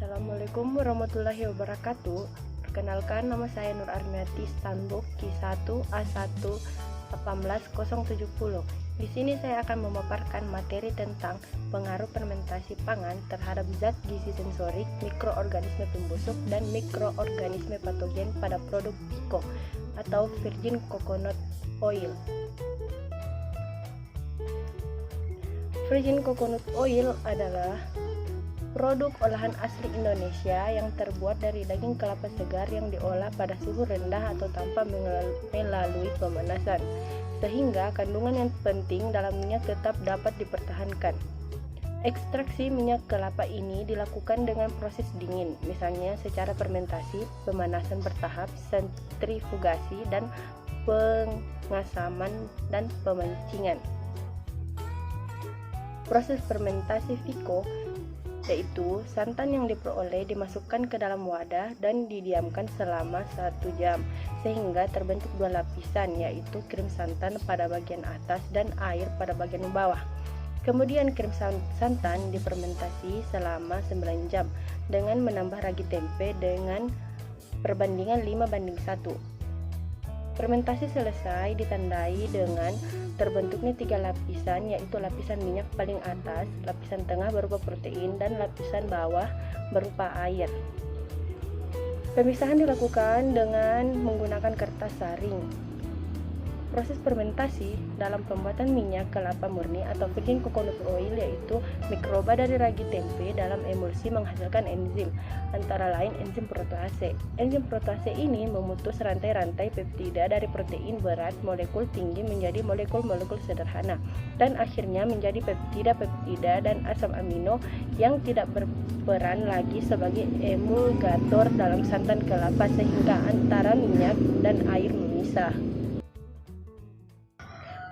Assalamualaikum warahmatullahi wabarakatuh. Perkenalkan, nama saya Nur Armiati Stanbuk Q1A1-18070. Di sini saya akan memaparkan materi tentang pengaruh fermentasi pangan terhadap zat gizi sensorik, mikroorganisme pembusuk, dan mikroorganisme patogen pada produk VICO atau Virgin Coconut Oil. Virgin Coconut Oil adalah produk olahan asli Indonesia yang terbuat dari daging kelapa segar yang diolah pada suhu rendah atau tanpa melalui pemanasan, sehingga kandungan yang penting dalam minyak tetap dapat dipertahankan. Ekstraksi minyak kelapa ini dilakukan dengan proses dingin, misalnya secara fermentasi, pemanasan bertahap, sentrifugasi, dan pengasaman dan pemancingan. Proses fermentasi VICO yaitu santan yang diperoleh dimasukkan ke dalam wadah dan didiamkan selama 1 jam sehingga terbentuk 2 lapisan, yaitu krim santan pada bagian atas dan air pada bagian bawah. Kemudian krim santan difermentasi selama 9 jam dengan menambah ragi tempe dengan perbandingan 5:1. Fermentasi selesai ditandai dengan terbentuknya 3 lapisan, yaitu lapisan minyak paling atas, lapisan tengah berupa protein, dan lapisan bawah berupa air. Pemisahan dilakukan dengan menggunakan kertas saring. Proses fermentasi dalam pembuatan minyak kelapa murni atau virgin coconut oil yaitu mikroba dari ragi tempe dalam emulsi menghasilkan enzim, antara lain enzim protease. Enzim protease ini memutus rantai-rantai peptida dari protein berat molekul tinggi menjadi molekul-molekul sederhana, dan akhirnya menjadi peptida dan asam amino yang tidak berperan lagi sebagai emulgator dalam santan kelapa sehingga antara minyak dan air memisah.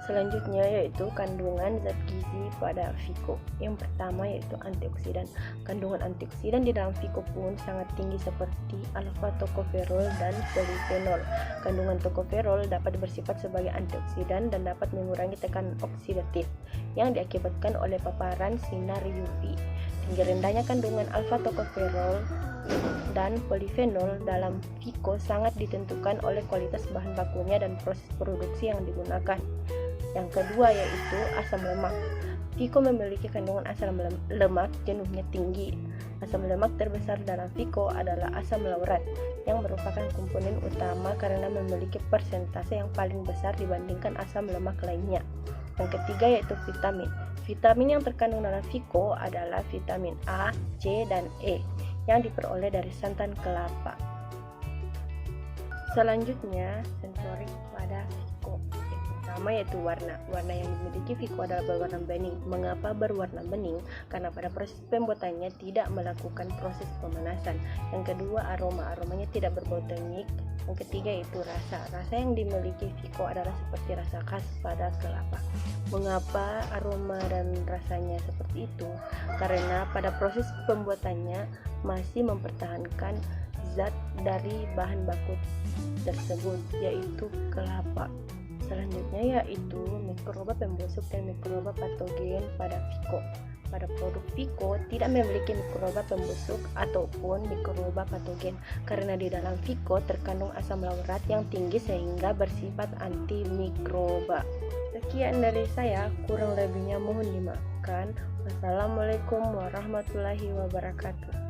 Selanjutnya yaitu kandungan zat gizi pada VICO. Yang pertama yaitu antioksidan. Kandungan antioksidan di dalam VICO pun sangat tinggi seperti alfa-tokoferol dan polifenol. Kandungan tokoferol dapat bersifat sebagai antioksidan dan dapat mengurangi tekanan oksidatif yang diakibatkan oleh paparan sinar UV. Tinggi rendahnya kandungan alfa-tokoferol dan polifenol dalam VICO sangat ditentukan oleh kualitas bahan bakunya dan proses produksi yang digunakan. Yang kedua yaitu asam lemak. VICO memiliki kandungan asam lemak jenuhnya tinggi. Asam lemak terbesar dalam VICO adalah asam laurat yang merupakan komponen utama karena memiliki persentase yang paling besar dibandingkan asam lemak lainnya. Yang ketiga yaitu vitamin. Vitamin yang terkandung dalam VICO adalah vitamin A, C, dan E yang diperoleh dari santan kelapa. Selanjutnya, sensorik pada VICO. Pertama yaitu warna. Warna yang dimiliki VICO adalah berwarna bening. Mengapa berwarna bening? Karena pada proses pembuatannya tidak melakukan proses pemanasan. Yang kedua, aromanya tidak berbau tengik. Yang ketiga yaitu rasa. Rasa yang dimiliki VICO adalah seperti rasa khas pada kelapa. Mengapa aroma dan rasanya seperti itu? Karena pada proses pembuatannya masih mempertahankan zat dari bahan baku tersebut, yaitu kelapa. Selanjutnya yaitu mikroba pembusuk dan mikroba patogen pada VICO. Pada produk VICO tidak memiliki mikroba pembusuk ataupun mikroba patogen karena di dalam VICO terkandung asam laurat yang tinggi sehingga bersifat antimikroba. Sekian dari saya, kurang lebihnya mohon dimaafkan. Wassalamualaikum warahmatullahi wabarakatuh.